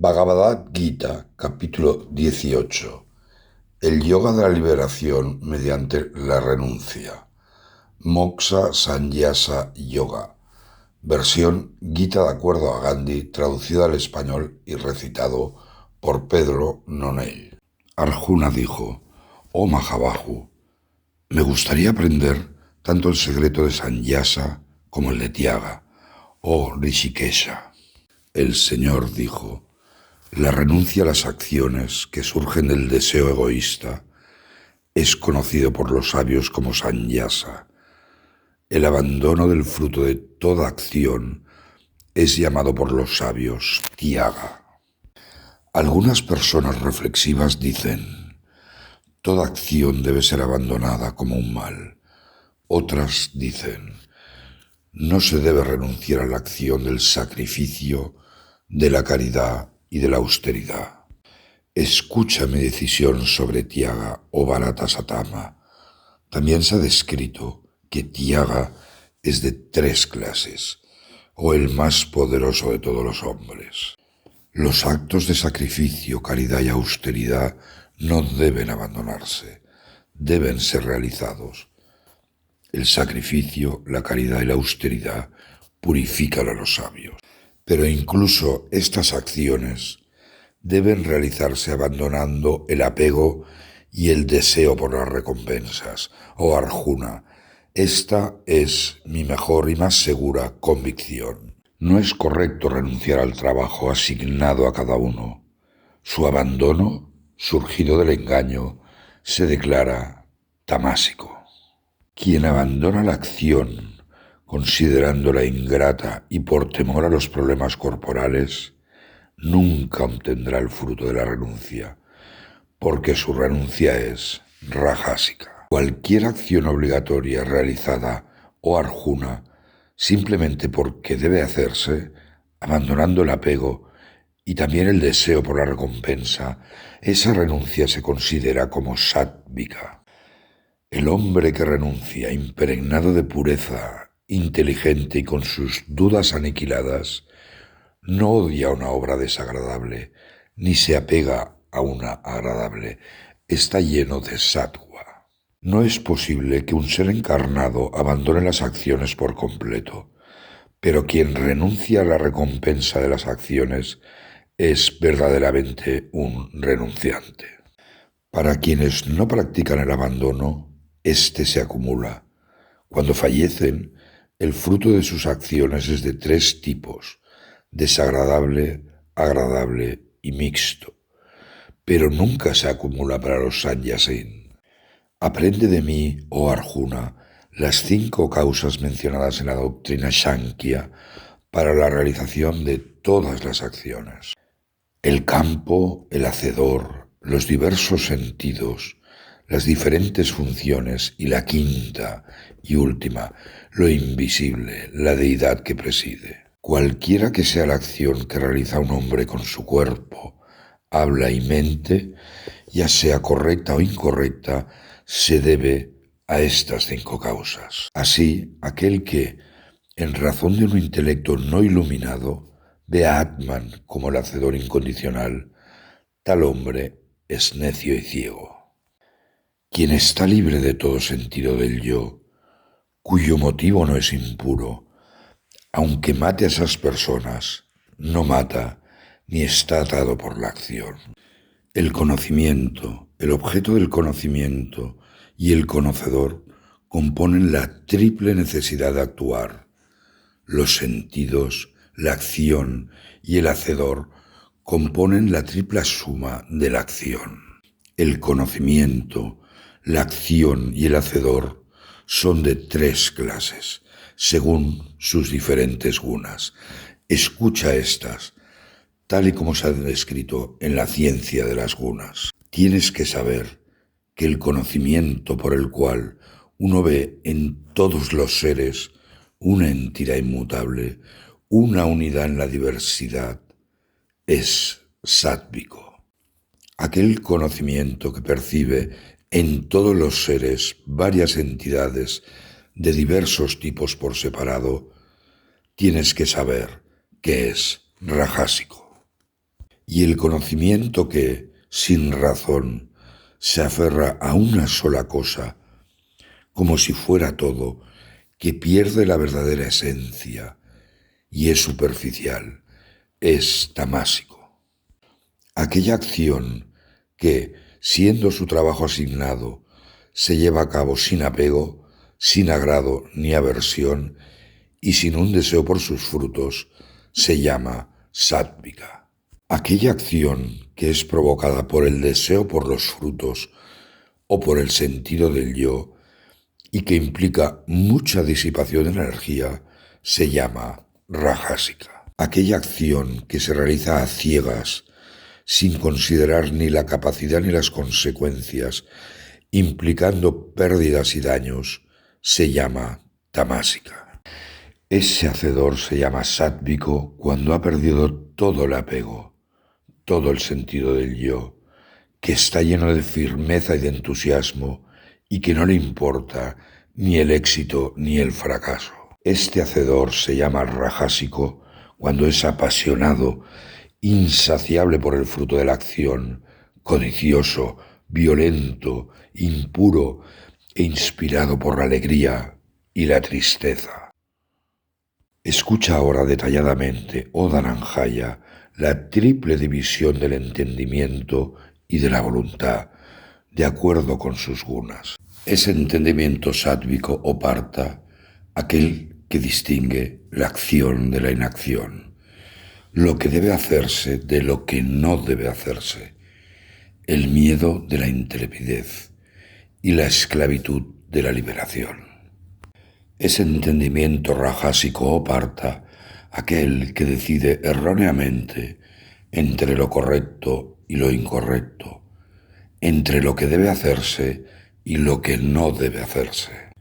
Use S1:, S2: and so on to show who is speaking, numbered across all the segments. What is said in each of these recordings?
S1: Bhagavad Gita, capítulo 18. El yoga de la liberación mediante la renuncia. Moksha Sannyasa Yoga. Versión Gita de acuerdo a Gandhi, traducida al español y recitado por Pedro Nonell. Arjuna dijo: Oh Mahabahu, me gustaría aprender tanto el secreto de Sannyasa como el de Tyaga. Oh Rishikesha. El Señor dijo: la renuncia a las acciones que surgen del deseo egoísta es conocido por los sabios como sannyasa. El abandono del fruto de toda acción es llamado por los sabios tyaga. Algunas personas reflexivas dicen: toda acción debe ser abandonada como un mal. Otras dicen: no se debe renunciar a la acción del sacrificio, de la caridad y de la austeridad. Escucha mi decisión sobre Tyaga, oh Bharatasatama. También se ha descrito que Tyaga es de 3 clases, o el más poderoso de todos los hombres. Los actos de sacrificio, caridad y austeridad no deben abandonarse, deben ser realizados. El sacrificio, la caridad y la austeridad purifican a los sabios. Pero incluso estas acciones deben realizarse abandonando el apego y el deseo por las recompensas. Oh Arjuna, esta es mi mejor y más segura convicción. No es correcto renunciar al trabajo asignado a cada uno. Su abandono, surgido del engaño, se declara tamásico. Quien abandona la acción considerándola ingrata y por temor a los problemas corporales, nunca obtendrá el fruto de la renuncia, porque su renuncia es rajásica. Cualquier acción obligatoria realizada, oh Arjuna, simplemente porque debe hacerse, abandonando el apego y también el deseo por la recompensa, esa renuncia se considera como sáttvika. El hombre que renuncia, impregnado de pureza, inteligente y con sus dudas aniquiladas, no odia una obra desagradable, ni se apega a una agradable. Está lleno de sattva. No es posible que un ser encarnado abandone las acciones por completo, pero quien renuncia a la recompensa de las acciones es verdaderamente un renunciante. Para quienes no practican el abandono, éste se acumula. Cuando fallecen, el fruto de sus acciones es de 3 tipos: desagradable, agradable y mixto, pero nunca se acumula para los sannyasin. Aprende de mí, oh Arjuna, las 5 causas mencionadas en la doctrina Sankhya para la realización de todas las acciones. El campo, el hacedor, los diversos sentidos, las diferentes funciones y la 5ª y última, lo invisible, la deidad que preside. Cualquiera que sea la acción que realiza un hombre con su cuerpo, habla y mente, ya sea correcta o incorrecta, se debe a estas 5 causas. Así, aquel que, en razón de un intelecto no iluminado, ve a Atman como el hacedor incondicional, tal hombre es necio y ciego. Quien está libre de todo sentido del yo, cuyo motivo no es impuro, aunque mate a esas personas, no mata ni está atado por la acción. El conocimiento, el objeto del conocimiento y el conocedor componen la triple necesidad de actuar. Los sentidos, la acción y el hacedor componen la tripla suma de la acción. El conocimiento, la acción y el hacedor son de 3 clases, según sus diferentes gunas. Escucha estas, tal y como se ha descrito en la ciencia de las gunas. Tienes que saber que el conocimiento por el cual uno ve en todos los seres una entidad inmutable, una unidad en la diversidad, es sátvico. Aquel conocimiento que percibe en todos los seres varias entidades de diversos tipos por separado, tienes que saber que es rajásico. y el conocimiento que, sin razón, se aferra a una sola cosa, como si fuera todo, que pierde la verdadera esencia y es superficial, es tamásico. Aquella acción que, siendo su trabajo asignado, se lleva a cabo sin apego, sin agrado ni aversión y sin un deseo por sus frutos, se llama sáttvika. Aquella acción que es provocada por el deseo por los frutos o por el sentido del yo y que implica mucha disipación de energía, se llama rajásika. Aquella acción que se realiza a ciegas, sin considerar ni la capacidad ni las consecuencias, implicando pérdidas y daños, se llama tamásica. Ese hacedor se llama sátvico cuando ha perdido todo el apego, todo el sentido del yo, que está lleno de firmeza y de entusiasmo y que no le importa ni el éxito ni el fracaso. Este hacedor se llama rajásico cuando es apasionado, insaciable por el fruto de la acción, codicioso, violento, impuro e inspirado por la alegría y la tristeza. Escucha ahora detalladamente, oh Dhananjaya, la triple división del entendimiento y de la voluntad, de acuerdo con sus gunas. Ese entendimiento sátvico o parta, aquel que distingue la acción de la inacción, lo que debe hacerse de lo que no debe hacerse, el miedo de la intrepidez y la esclavitud de la liberación. Ese entendimiento rajásico o parta, aquel que decide erróneamente entre lo correcto y lo incorrecto, entre lo que debe hacerse y lo que no debe hacerse.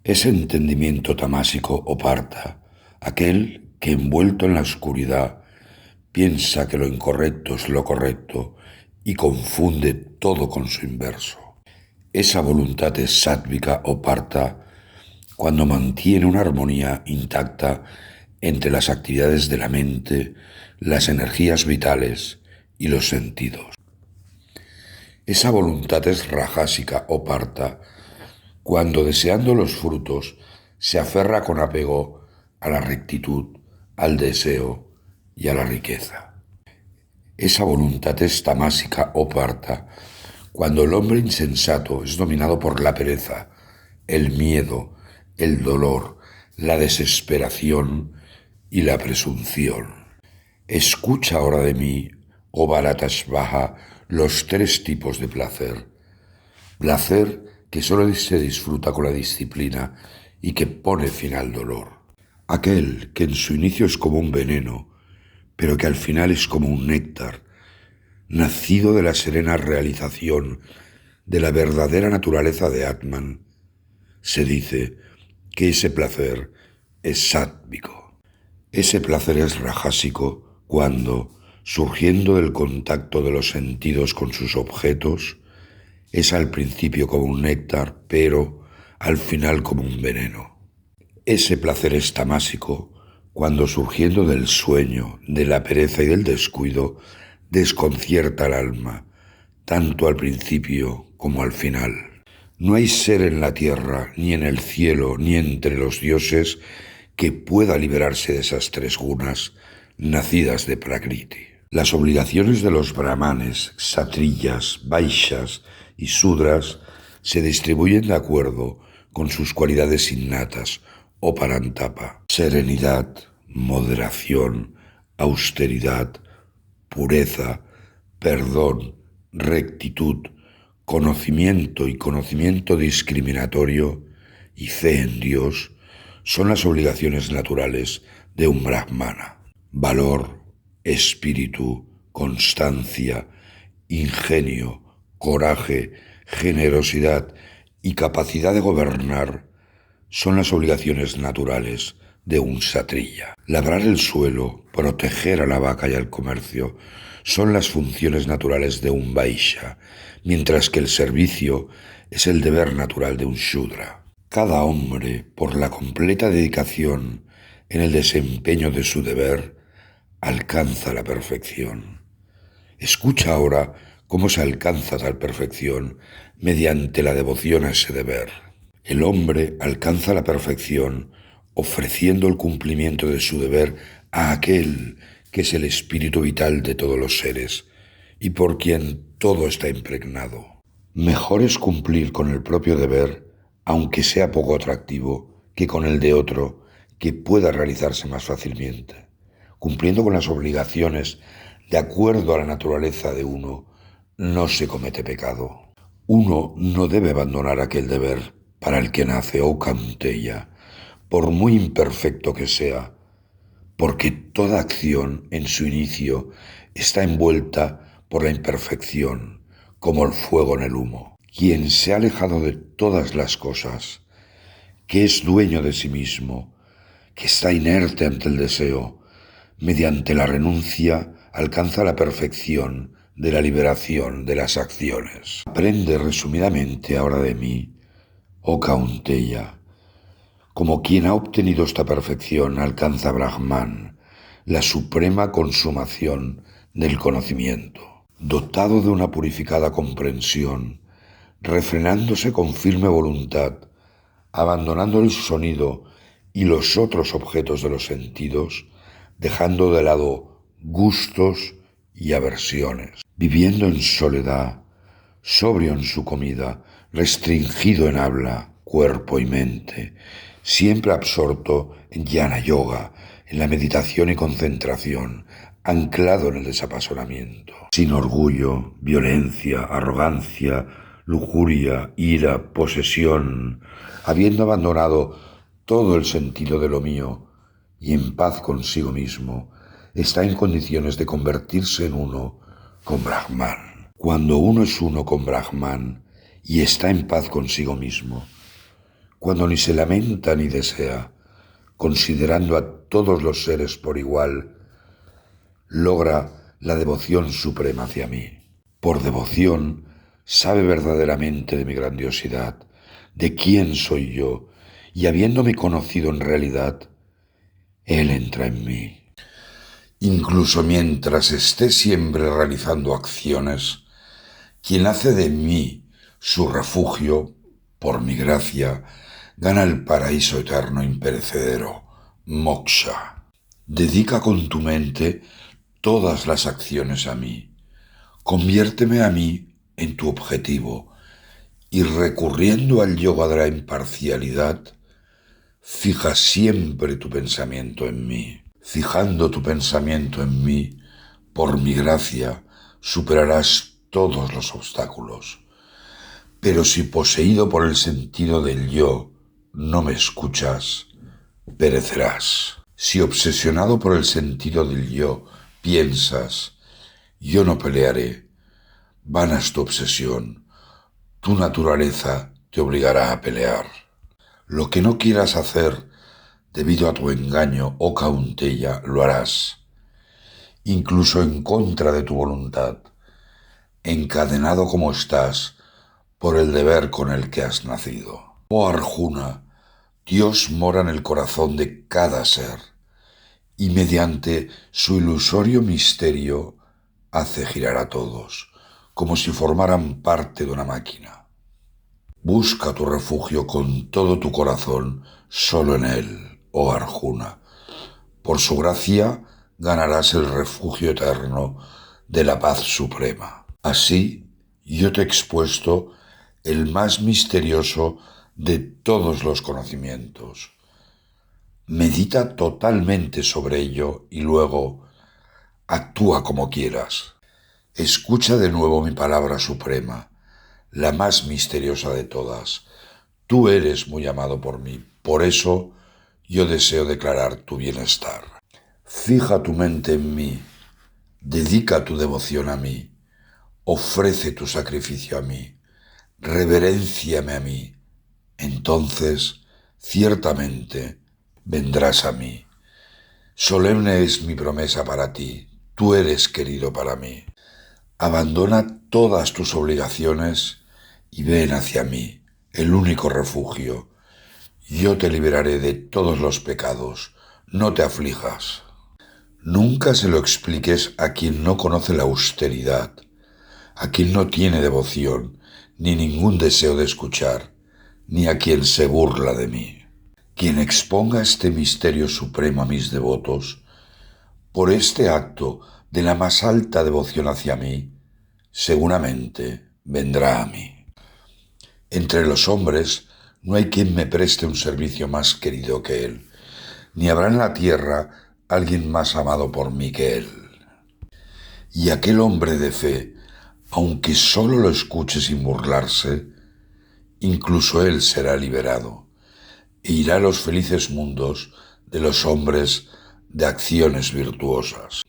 S1: Ese entendimiento tamásico o parta, aquel que envuelto en la oscuridad piensa que lo incorrecto es lo correcto y confunde todo con su inverso. Esa voluntad es sátvica o parta cuando mantiene una armonía intacta entre las actividades de la mente, las energías vitales y los sentidos. Esa voluntad es rajásica o parta cuando, deseando los frutos, se aferra con apego a la rectitud, al deseo y a la riqueza. Esa voluntad es tamásica o parta cuando el hombre insensato es dominado por la pereza, el miedo, el dolor, la desesperación y la presunción. Escucha ahora de mí, oh Bharatashvaja, los tres tipos de placer. Placer que solo se disfruta con la disciplina y que pone fin al dolor. Aquel que en su inicio es como un veneno, pero que al final es como un néctar, nacido de la serena realización de la verdadera naturaleza de Atman. Se dice que ese placer es sátvico. Ese placer es rajásico cuando, surgiendo del contacto de los sentidos con sus objetos, es al principio como un néctar, pero al final como un veneno. Ese placer es tamásico cuando, surgiendo del sueño, de la pereza y del descuido, desconcierta al alma, tanto al principio como al final. No hay ser en la tierra, ni en el cielo, ni entre los dioses que pueda liberarse de esas tres gunas nacidas de Prakriti. Las obligaciones de los brahmanes, kshatriyas, vaishyas y sudras se distribuyen de acuerdo con sus cualidades innatas o parantapa: serenidad, moderación, austeridad, pureza, perdón, rectitud, conocimiento y conocimiento discriminatorio y fe en Dios son las obligaciones naturales de un brahmana. Valor, espíritu, constancia, ingenio, coraje, generosidad y capacidad de gobernar son las obligaciones naturales de un kshatriya. Labrar el suelo, proteger a la vaca y al comercio son las funciones naturales de un vaishya, mientras que el servicio es el deber natural de un shudra. Cada hombre, por la completa dedicación en el desempeño de su deber, alcanza la perfección. Escucha ahora cómo se alcanza tal perfección mediante la devoción a ese deber. El hombre alcanza la perfección ofreciendo el cumplimiento de su deber a aquel que es el espíritu vital de todos los seres y por quien todo está impregnado. Mejor es cumplir con el propio deber, aunque sea poco atractivo, que con el de otro, que pueda realizarse más fácilmente. Cumpliendo con las obligaciones de acuerdo a la naturaleza de uno, no se comete pecado. Uno no debe abandonar aquel deber para el que nace o cantella, por muy imperfecto que sea, porque toda acción en su inicio está envuelta por la imperfección, como el fuego en el humo. Quien se ha alejado de todas las cosas, que es dueño de sí mismo, que está inerte ante el deseo, mediante la renuncia alcanza la perfección de la liberación de las acciones. Aprende resumidamente ahora de mí, oh Kaunteya, como quien ha obtenido esta perfección alcanza Brahman, la suprema consumación del conocimiento. Dotado de una purificada comprensión, refrenándose con firme voluntad, abandonando el sonido y los otros objetos de los sentidos, dejando de lado gustos y aversiones, viviendo en soledad, sobrio en su comida, restringido en habla, cuerpo y mente, siempre absorto en jnana yoga, en la meditación y concentración, anclado en el desapasionamiento, sin orgullo, violencia, arrogancia, lujuria, ira, posesión, habiendo abandonado todo el sentido de lo mío y en paz consigo mismo, está en condiciones de convertirse en uno con Brahman. Cuando uno es uno con Brahman y está en paz consigo mismo, cuando ni se lamenta ni desea, considerando a todos los seres por igual, logra la devoción suprema hacia mí. Por devoción, sabe verdaderamente de mi grandiosidad, de quién soy yo, y habiéndome conocido en realidad, Él entra en mí. Incluso mientras esté siempre realizando acciones, quien hace de mí su refugio, por mi gracia, gana el paraíso eterno imperecedero, moksha. Dedica con tu mente todas las acciones a mí. Conviérteme a mí en tu objetivo y recurriendo al yoga de la imparcialidad, fija siempre tu pensamiento en mí. Fijando tu pensamiento en mí, por mi gracia, superarás todos los obstáculos. Pero si poseído por el sentido del yo no me escuchas, perecerás. Si obsesionado por el sentido del yo piensas, yo no pelearé, vana es tu obsesión, tu naturaleza te obligará a pelear. Lo que no quieras hacer debido a tu engaño, oh Kaunteya, lo harás, incluso en contra de tu voluntad, encadenado como estás por el deber con el que has nacido. Oh Arjuna, Dios mora en el corazón de cada ser y mediante su ilusorio misterio hace girar a todos, como si formaran parte de una máquina. Busca tu refugio con todo tu corazón solo en Él, oh Arjuna. Por su gracia ganarás el refugio eterno de la paz suprema. Así, yo te he expuesto el más misterioso de todos los conocimientos. Medita totalmente sobre ello y luego actúa como quieras. Escucha de nuevo mi palabra suprema, la más misteriosa de todas. Tú eres muy amado por mí, por eso yo deseo declarar tu bienestar. Fija tu mente en mí, dedica tu devoción a mí, ofrece tu sacrificio a mí, reverénciame a mí. Entonces, ciertamente, vendrás a mí. Solemne es mi promesa para ti, tú eres querido para mí. Abandona todas tus obligaciones y ven hacia mí, el único refugio. Yo te liberaré de todos los pecados, no te aflijas. Nunca se lo expliques a quien no conoce la austeridad, a quien no tiene devoción, ni ningún deseo de escuchar, ni a quien se burla de mí. Quien exponga este misterio supremo a mis devotos, por este acto de la más alta devoción hacia mí, seguramente vendrá a mí. Entre los hombres no hay quien me preste un servicio más querido que él, ni habrá en la tierra alguien más amado por mí que él. Y aquel hombre de fe, aunque solo lo escuche sin burlarse, incluso él será liberado e irá a los felices mundos de los hombres de acciones virtuosas.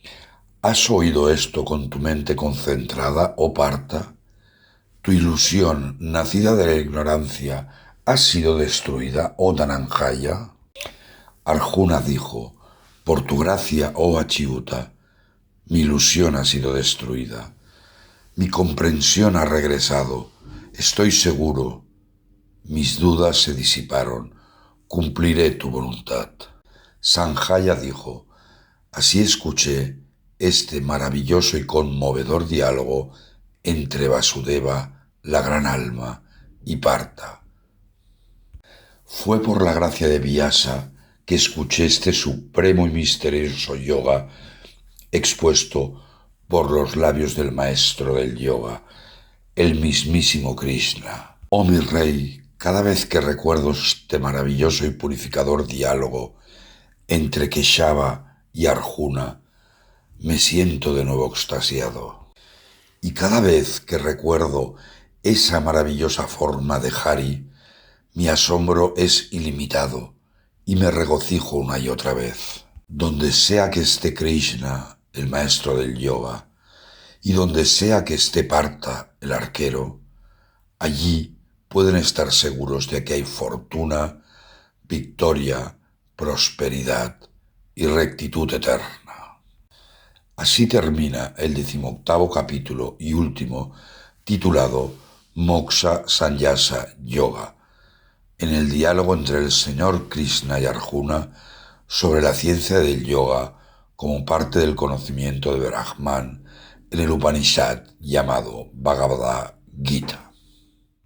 S1: ¿Has oído esto con tu mente concentrada, oh Parta? Tu ilusión, nacida de la ignorancia, ha sido destruida, oh Dhananjaya. Arjuna dijo, por tu gracia, oh Achyuta, mi ilusión ha sido destruida. Mi comprensión ha regresado, estoy seguro. Mis dudas se disiparon, cumpliré tu voluntad. Sanjaya dijo, así escuché este maravilloso y conmovedor diálogo entre Vasudeva, la gran alma, y Parta. Fue por la gracia de Vyasa que escuché este supremo y misterioso yoga expuesto por los labios del maestro del yoga, el mismísimo Krishna. Oh mi rey, cada vez que recuerdo este maravilloso y purificador diálogo entre Keshava y Arjuna, me siento de nuevo extasiado. Y cada vez que recuerdo esa maravillosa forma de Hari, mi asombro es ilimitado y me regocijo una y otra vez. Donde sea que esté Krishna, el maestro del yoga, y donde sea que esté Parta, el arquero, allí pueden estar seguros de que hay fortuna, victoria, prosperidad y rectitud eterna. Así termina el 18º capítulo y último, titulado Moksha Sannyasa Yoga, en el diálogo entre el señor Krishna y Arjuna sobre la ciencia del yoga como parte del conocimiento de Brahman en el Upanishad llamado Bhagavad Gita.